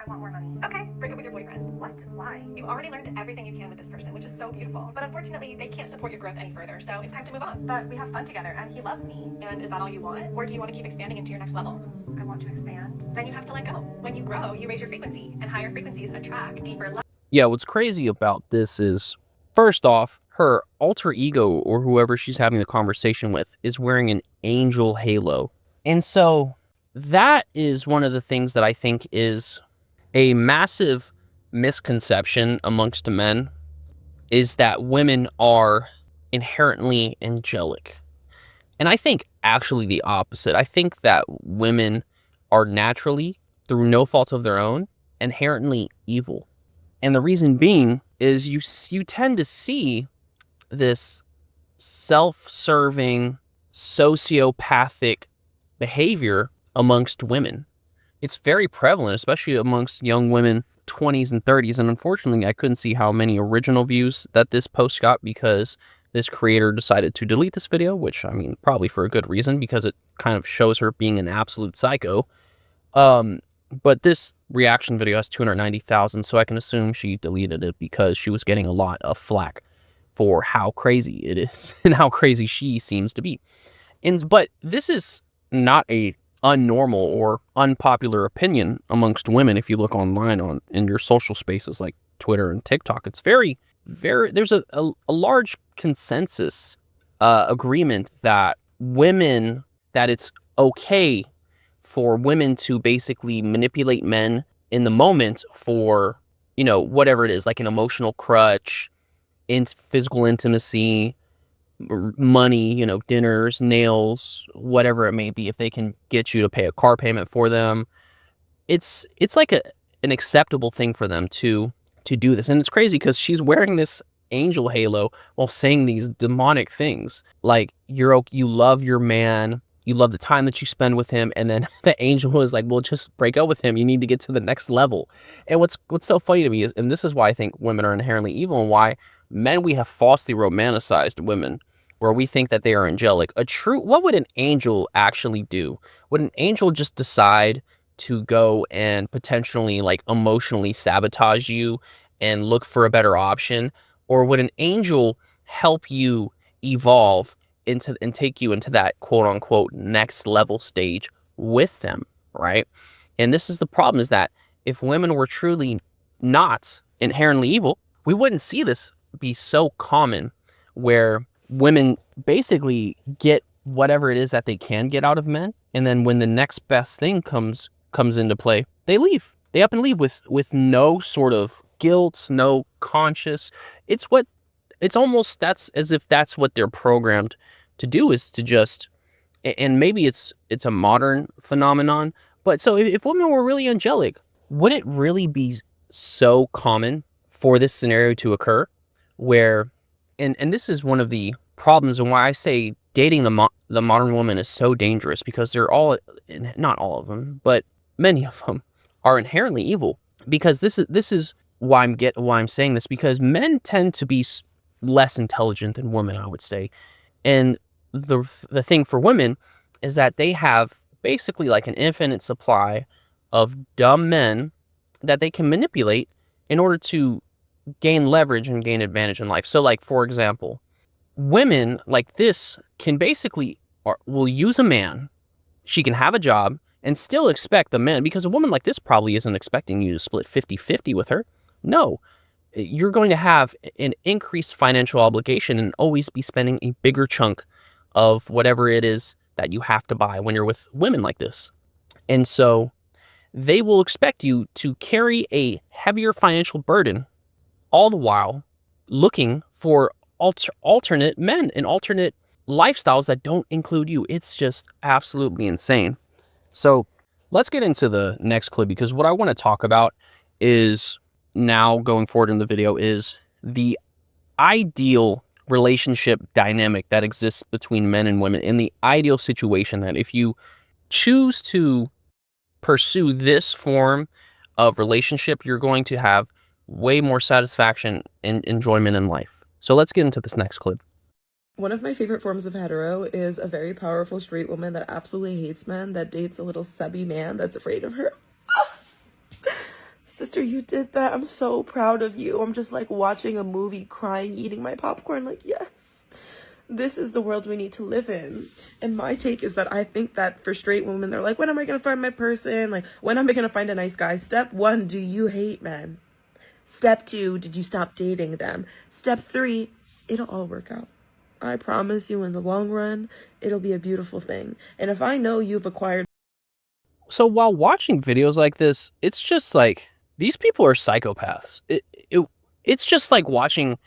I want more money. Okay, break up with your boyfriend. What? Why? You already learned everything you can with this person, which is so beautiful. But unfortunately, they can't support your growth any further, so it's time to move on. But we have fun together, and he loves me. And is that all you want? Or do you want to keep expanding into your next level? I want to expand. Then you have to let go. When you grow, you raise your frequency, and higher frequencies attract deeper love. Yeah, what's crazy about this is, first off, her alter ego, or whoever she's having the conversation with, is wearing an angel halo. And so that is one of the things that I think is a massive misconception amongst men, is that women are inherently angelic. And I think actually the opposite. I think that women are naturally, through no fault of their own, inherently evil. And the reason being is you tend to see this self-serving, sociopathic behavior amongst women. It's very prevalent, especially amongst young women, 20s and 30s. And unfortunately, I couldn't see how many original views that this post got because this creator decided to delete this video, which, I mean, probably for a good reason, because it kind of shows her being an absolute psycho. But this reaction video has 290,000, so I can assume she deleted it because she was getting a lot of flack for how crazy it is and how crazy she seems to be. But this is not a unnormal or unpopular opinion amongst women. If you look online in your social spaces like Twitter and TikTok, it's very, there's a large consensus agreement that it's okay for women to basically manipulate men in the moment for, whatever it is, like an emotional crutch, physical intimacy, money, dinners, nails, whatever it may be. If they can get you to pay a car payment for them, it's like an acceptable thing for them to do this. And it's crazy because she's wearing this angel halo while saying these demonic things like you love your man, you love the time that you spend with him, and then the angel was like, well, just break up with him, you need to get to the next level. And what's so funny to me is, and this is why I think women are inherently evil, and why men, we have falsely romanticized women where we think that they are angelic. What would an angel actually do? Would an angel just decide to go and potentially like emotionally sabotage you and look for a better option? Or would an angel help you evolve and take you into that quote unquote next level stage with them, right? And this is the problem, is that if women were truly not inherently evil, we wouldn't see this be so common, where women basically get whatever it is that they can get out of men, and then when the next best thing comes into play, they leave. They up and leave with no sort of guilt, no conscious. It's almost, that's as if that's what they're programmed to do, is to just, and maybe it's a modern phenomenon, but so if women were really angelic, would it really be so common for this scenario to occur where, and this is one of the problems and why I say dating the modern woman is so dangerous, because they're all, not all of them, but many of them are inherently evil. Because this is why I'm saying this, because men tend to be less intelligent than women, I would say. And the thing for women is that they have basically like an infinite supply of dumb men that they can manipulate in order to gain leverage and gain advantage in life. So like, for example, women like this can basically, will use a man, she can have a job and still expect the man, because a woman like this probably isn't expecting you to split 50-50 with her. No, you're going to have an increased financial obligation and always be spending a bigger chunk of whatever it is that you have to buy when you're with women like this. And so they will expect you to carry a heavier financial burden, all the while looking for alternate men and alternate lifestyles that don't include you. It's just absolutely insane. So let's get into the next clip, because what I want to talk about is, now going forward in the video, is the ideal relationship dynamic that exists between men and women, in the ideal situation that if you choose to pursue this form of relationship, you're going to have way more satisfaction and enjoyment in life. So let's get into this next clip. One of my favorite forms of hetero is a very powerful straight woman that absolutely hates men, that dates a little subby man that's afraid of her. sister, you did that. I'm so proud of you. I'm just like watching a movie, crying, eating my popcorn, like, yes, this is the world we need to live in. And my take is that I think that for straight women, they're like, when am I going to find my person? Like, when am I going to find a nice guy? Step 1, do you hate men? Step 2, did you stop dating them? Step 3, it'll all work out. I promise you, in the long run, it'll be a beautiful thing. And if I know you've acquired... So while watching videos like this, it's just like, these people are psychopaths. It's just like watching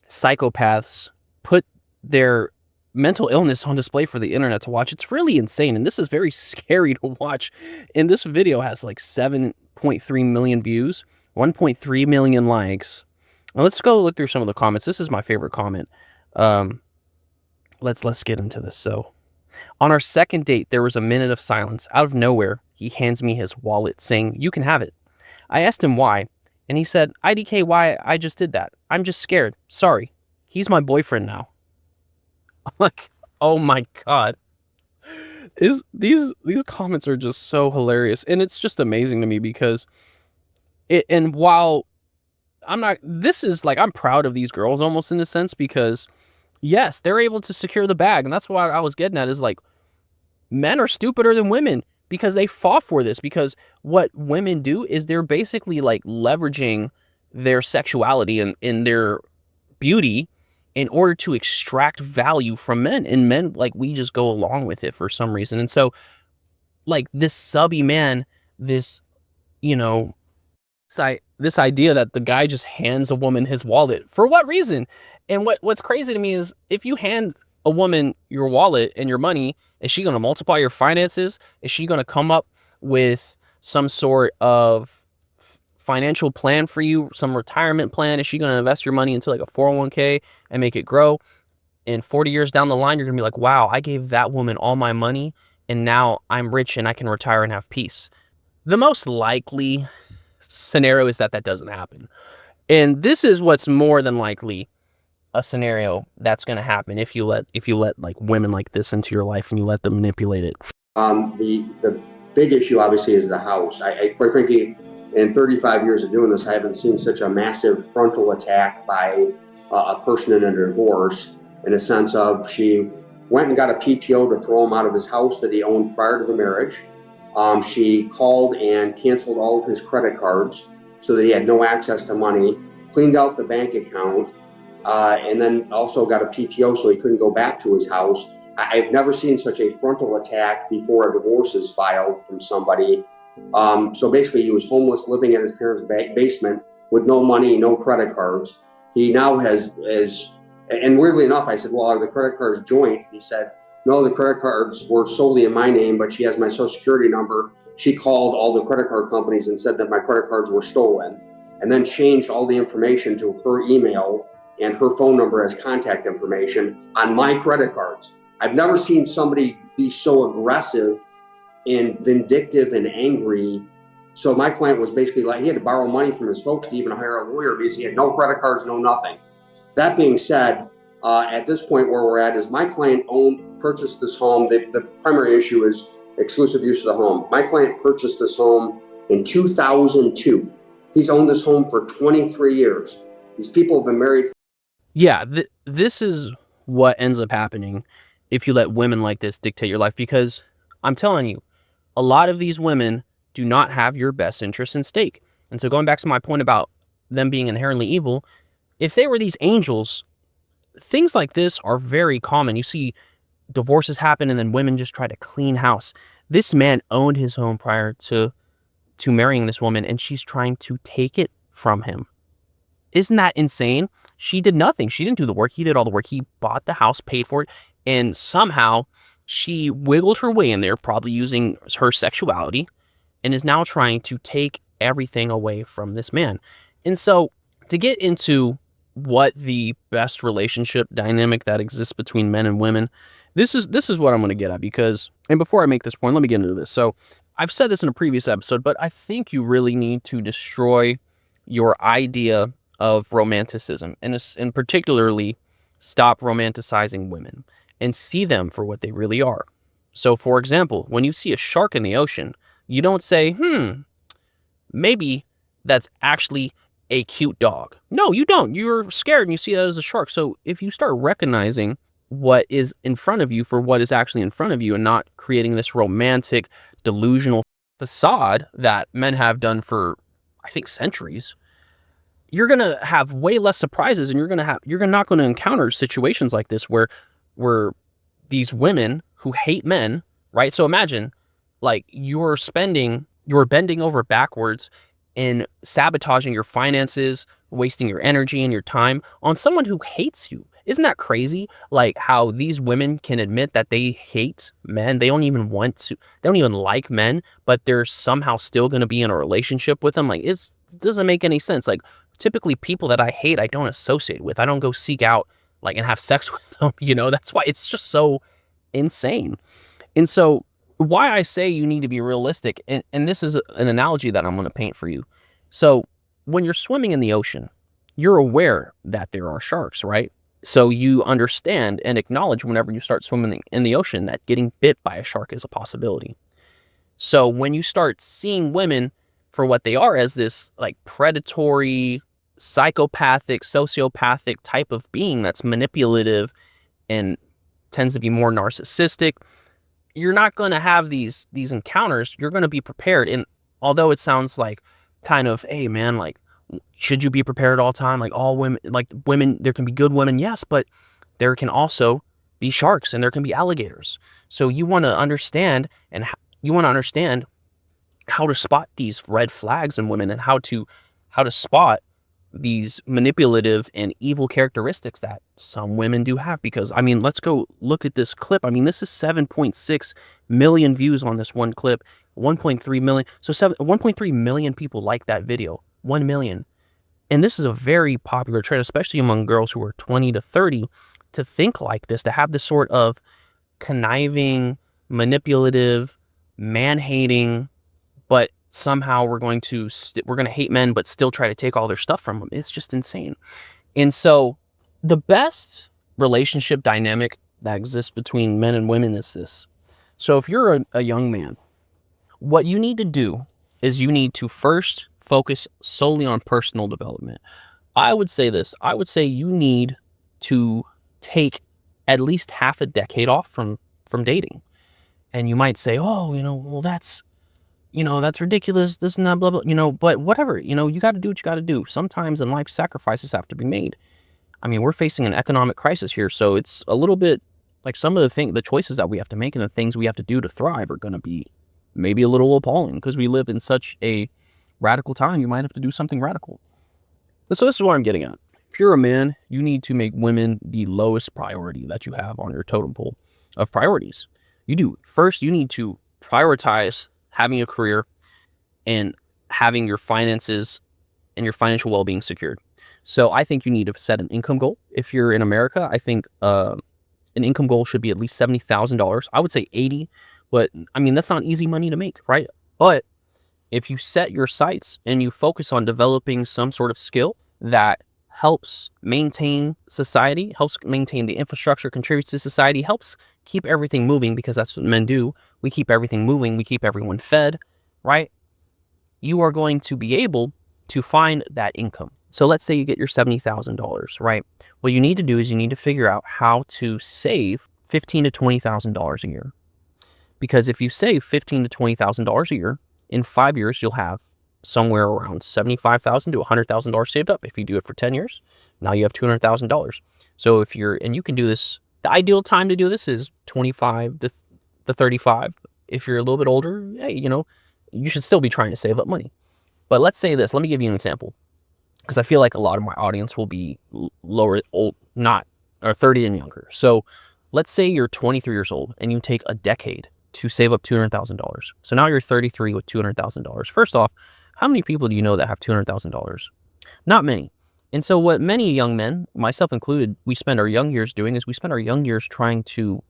psychopaths put their mental illness on display for the internet to watch. It's really insane, and this is very scary to watch. And this video has like 7.3 million views, 1.3 million likes. Now let's go look through some of the comments. This is my favorite comment. Let's get into this. So, on our second date, there was a minute of silence. Out of nowhere, he hands me his wallet, saying, "You can have it." I asked him why, and he said, "IDK, why I just did that. I'm just scared. Sorry. He's my boyfriend now." I'm like, oh my God. These comments are just so hilarious, and it's just amazing to me because and while I'm proud of these girls almost in a sense, because yes, they're able to secure the bag, and that's what I was getting at, is like, men are stupider than women because they fought for this, because what women do is they're basically like leveraging their sexuality and their beauty in order to extract value from men, and men, like, we just go along with it for some reason. And so, like, this subby man, this, you know, this idea that the guy just hands a woman his wallet, for what reason? And what's crazy to me is, if you hand a woman your wallet and your money, is she going to multiply your finances? Is she going to come up with some sort of financial plan for you, some retirement plan? Is she going to invest your money into like a 401k and make it grow? And 40 years down the line, you're going to be like, wow, I gave that woman all my money, and now I'm rich and I can retire and have peace. The most likely scenario is that doesn't happen. And this is what's more than likely a scenario that's going to happen if you let like women like this into your life and you let them manipulate it. The big issue obviously is the house. I quite frankly, in 35 years of doing this, I haven't seen such a massive frontal attack by a person in a divorce, in a sense of, she went and got a PTO to throw him out of his house that he owned prior to the marriage. She called and canceled all of his credit cards so that he had no access to money, cleaned out the bank account, and then also got a PTO so he couldn't go back to his house. I've never seen such a frontal attack before a divorce is filed from somebody. So basically, he was homeless, living in his parents' basement with no money, no credit cards. He now has, and weirdly enough, I said, well, are the credit cards joint? He said, no, the credit cards were solely in my name, but she has my social security number. She called all the credit card companies and said that my credit cards were stolen, and then changed all the information to her email and her phone number as contact information on my credit cards. I've never seen somebody be so aggressive and vindictive and angry. So my client was basically like, he had to borrow money from his folks to even hire a lawyer because he had no credit cards, no nothing. That being said, at this point where we're at is, my client purchased this home. The primary issue is exclusive use of the home. My client purchased this home in 2002. He's owned this home for 23 years. These people have been married. Yeah, this is what ends up happening if you let women like this dictate your life, because I'm telling you, a lot of these women do not have your best interests in stake. And so, going back to my point about them being inherently evil, if they were these angels, things like this are very common. You see divorces happen and then women just try to clean house. This man owned his home prior to marrying this woman, and she's trying to take it from him. Isn't that insane? She did nothing. She didn't do the work. He did all the work. He bought the house, paid for it, and somehow she wiggled her way in there, probably using her sexuality, and is now trying to take everything away from this man. And so, to get into what the best relationship dynamic that exists between men and women, this is what I'm going to get at, because, and before I make this point, let me get into this. So, I've said this in a previous episode, but I think you really need to destroy your idea of romanticism, and particularly stop romanticizing women and see them for what they really are. So, for example, when you see a shark in the ocean, you don't say, maybe that's actually a cute dog. No, you don't. You're scared and you see that as a shark. So if you start recognizing what is in front of you for what is actually in front of you and not creating this romantic, delusional facade that men have done for, I think, centuries, you're going to have way less surprises, and you're not going to encounter situations like this where these women who hate men, right? So imagine, like, you're bending over backwards and sabotaging your finances, wasting your energy and your time on someone who hates you. Isn't that crazy? Like, how these women can admit that they hate men. They don't even like men, but they're somehow still going to be in a relationship with them. Like, it doesn't make any sense. Like, typically people that I hate, I don't associate with. I don't go seek out, like, and have sex with them. That's why it's just so insane. And so why I say you need to be realistic, and this is an analogy that I'm going to paint for you. So when you're swimming in the ocean, you're aware that there are sharks, right? So you understand and acknowledge whenever you start swimming in the ocean that getting bit by a shark is a possibility. So when you start seeing women for what they are, as this like predatory, psychopathic, sociopathic type of being that's manipulative and tends to be more narcissistic, you're not going to have these encounters. You're going to be prepared. And although it sounds like kind of, hey man, like, should you be prepared all the time? Like, all women, there can be good women, yes, but there can also be sharks and there can be alligators. So you want to understand how to spot these red flags in women, and how to spot these manipulative and evil characteristics that some women do have. Because, I mean, let's go look at this clip. I mean, this is 7.6 million views on this one clip, 1.3 million. So 1.3 million people like that video, 1 million. And this is a very popular trait, especially among girls who are 20 to 30, to think like this, to have this sort of conniving, manipulative, man-hating, but somehow we're going to hate men but still try to take all their stuff from them. It's just insane. And so the best relationship dynamic that exists between men and women is this. So if you're a young man, what you need to do is you need to first focus solely on personal development. I would say this. I would say you need to take at least half a decade off from dating. And you might say, oh, well, that's ridiculous, this and that, blah, blah, but whatever, you got to do what you got to do. Sometimes in life, sacrifices have to be made. I mean, we're facing an economic crisis here, so it's a little bit like some of the choices that we have to make and the things we have to do to thrive are going to be maybe a little appalling, because we live in such a radical time. You might have to do something radical. So this is what I'm getting at. If you're a man, you need to make women the lowest priority that you have on your totem pole of priorities. You do. First, you need to prioritize having a career and having your finances and your financial well-being secured. So I think you need to set an income goal. If you're in America, I think an income goal should be at least $70,000. I would say 80, but I mean, that's not easy money to make, right? But if you set your sights and you focus on developing some sort of skill that helps maintain society, helps maintain the infrastructure, contributes to society, helps keep everything moving, because that's what men do. We keep everything moving. We keep everyone fed, right? You are going to be able to find that income. So let's say you get your $70,000, right? What you need to do is you need to figure out how to save $15,000 to $20,000 a year. Because if you save $15,000 to $20,000 a year, in 5 years, you'll have somewhere around $75,000 to $100,000 saved up. If you do it for 10 years, now you have $200,000. So and you can do this, the ideal time to do this is 25 to 35. If you're a little bit older, hey, you should still be trying to save up money. But let's say this, let me give you an example, because I feel like a lot of my audience will be lower, or 30 and younger. So let's say you're 23 years old and you take a decade to save up $200,000. So now you're 33 with $200,000. First off, how many people do you know that have $200,000? Not many. And so what many young men, myself included, we spend our young years doing is we spend our young years trying to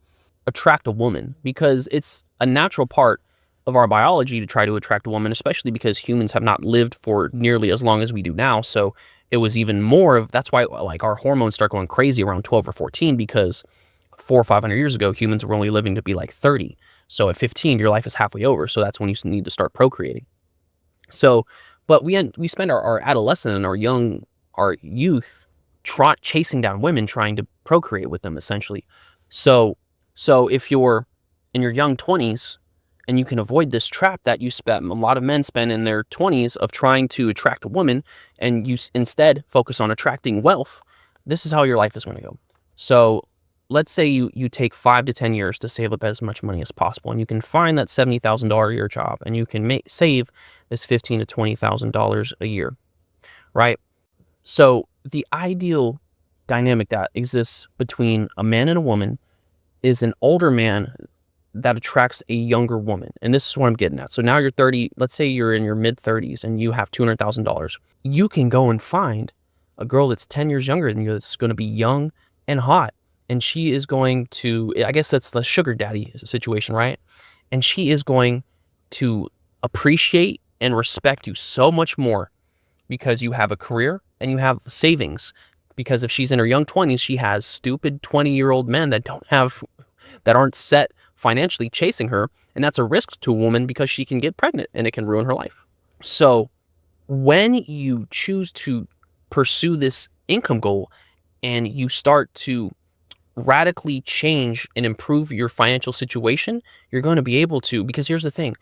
attract a woman, because it's a natural part of our biology to try to attract a woman, especially because humans have not lived for nearly as long as we do now. So it was even more of, that's why like our hormones start going crazy around 12 or 14, because 400 or 500 years ago, humans were only living to be like 30. So at 15, your life is halfway over. So that's when you need to start procreating. So But we spend our adolescence and our youth chasing down women, trying to procreate with them, essentially. So if you're in your young 20s and you can avoid this trap that a lot of men spend in their 20s of trying to attract a woman, and you instead focus on attracting wealth, this is how your life is going to go. So let's say you take 5 to 10 years to save up as much money as possible, and you can find that $70,000 a year job, and you can save this $15,000 to $20,000 a year, right? So the ideal dynamic that exists between a man and a woman is an older man that attracts a younger woman. And this is what I'm getting at. So now you're 30, let's say you're in your mid 30s and you have $200,000. You can go and find a girl that's 10 years younger than you that's going to be young and hot. And she is going to, I guess that's the sugar daddy situation, right? And she is going to appreciate and respect you so much more because you have a career and you have savings. Because if she's in her young 20s, she has stupid 20-year-old men that aren't set financially chasing her, and that's a risk to a woman because she can get pregnant and it can ruin her life. So when you choose to pursue this income goal and you start to radically change and improve your financial situation, you're going to be able to, because here's the thing,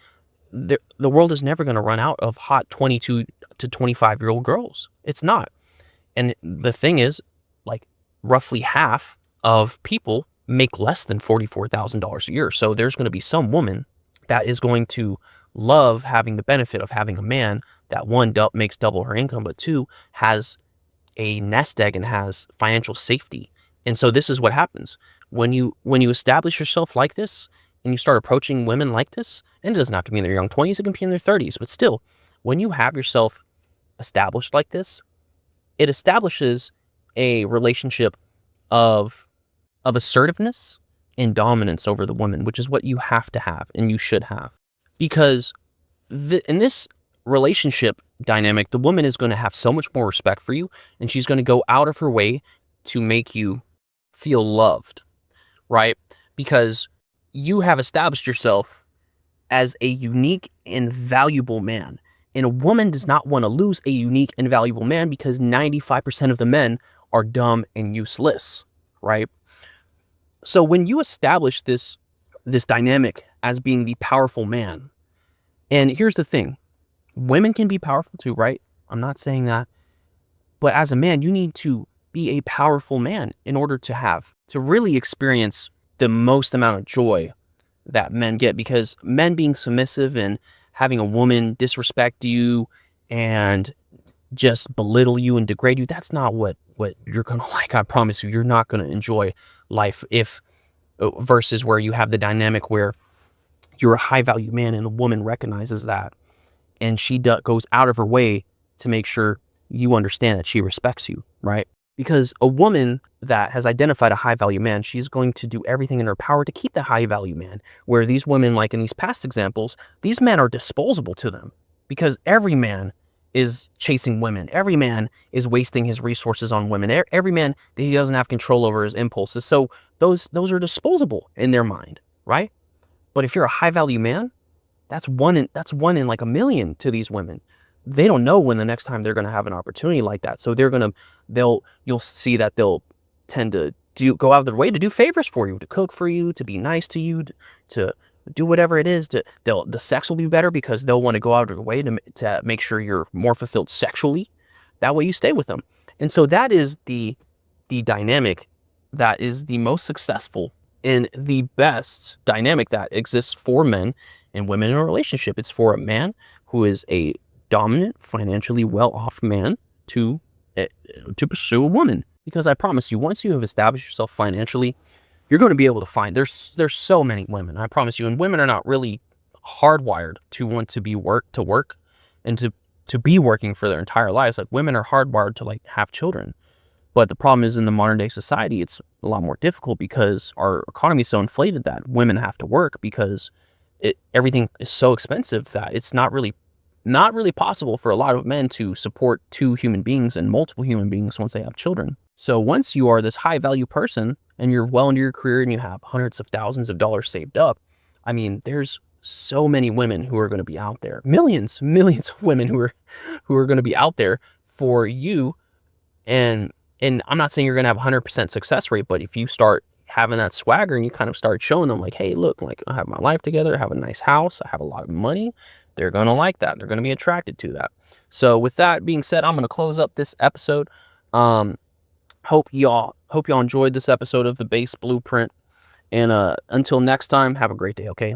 the world is never going to run out of hot 22 to 25-year-old girls. It's not. And the thing is, like, roughly half of people make less than $44,000 a year. So there's going to be some woman that is going to love having the benefit of having a man that, one, makes double her income, but two, has a nest egg and has financial safety. And so this is what happens when you establish yourself like this and you start approaching women like this, and it doesn't have to be in their young 20s, it can be in their 30s, but still, when you have yourself established like this, it establishes a relationship of assertiveness and dominance over the woman, which is what you have to have and you should have. Because in this relationship dynamic, the woman is going to have so much more respect for you, and she's going to go out of her way to make you feel loved, right? Because you have established yourself as a unique and valuable man. And a woman does not want to lose a unique and valuable man because 95% of the men are dumb and useless, right? So when you establish this dynamic as being the powerful man, and here's the thing, women can be powerful too, right? I'm not saying that. But as a man, you need to be a powerful man in order to really experience the most amount of joy that men get, because men being submissive and having a woman disrespect you and just belittle you and degrade you, that's not what you're going to like. I promise you, you're not going to enjoy life versus where you have the dynamic where you're a high value man and a woman recognizes that and she goes out of her way to make sure you understand that she respects you, right? Because a woman that has identified a high value man, she's going to do everything in her power to keep that high value man. Where these women, like in these past examples, these men are disposable to them because every man is chasing women. Every man is wasting his resources on women. Every man, he doesn't have control over his impulses. So those are disposable in their mind, right? But if you're a high value man, that's one in like a million to these women. They don't know when the next time they're going to have an opportunity like that. So you'll see that they'll tend to go out of their way to do favors for you, to cook for you, to be nice to you, to do whatever it is. The sex will be better because they'll want to go out of their way to make sure you're more fulfilled sexually. That way you stay with them. And so that is the dynamic that is the most successful and the best dynamic that exists for men and women in a relationship. It's for a man who is a dominant, financially well-off man to pursue a woman. Because I promise you, once you have established yourself financially, you're going to be able to find, there's so many women, I promise you, and women are not really hardwired to want to work and to be working for their entire lives. Like, women are hardwired to like have children. But the problem is, in the modern day society, it's a lot more difficult because our economy is so inflated that women have to work because everything is so expensive that it's not really possible for a lot of men to support two human beings and multiple human beings once they have children. So once you are this high value person and you're well into your career and you have hundreds of thousands of dollars saved up, I mean, there's so many women who are going to be out there, millions of women who are going to be out there for you. And I'm not saying you're going to have 100% success rate, but if you start having that swagger and you kind of start showing them like, hey, look, like I have my life together, I have a nice house, I have a lot of money, they're going to like that. They're going to be attracted to that. So with that being said, I'm going to close up this episode. Hope y'all enjoyed this episode of The Base Blueprint. And until next time, have a great day, okay?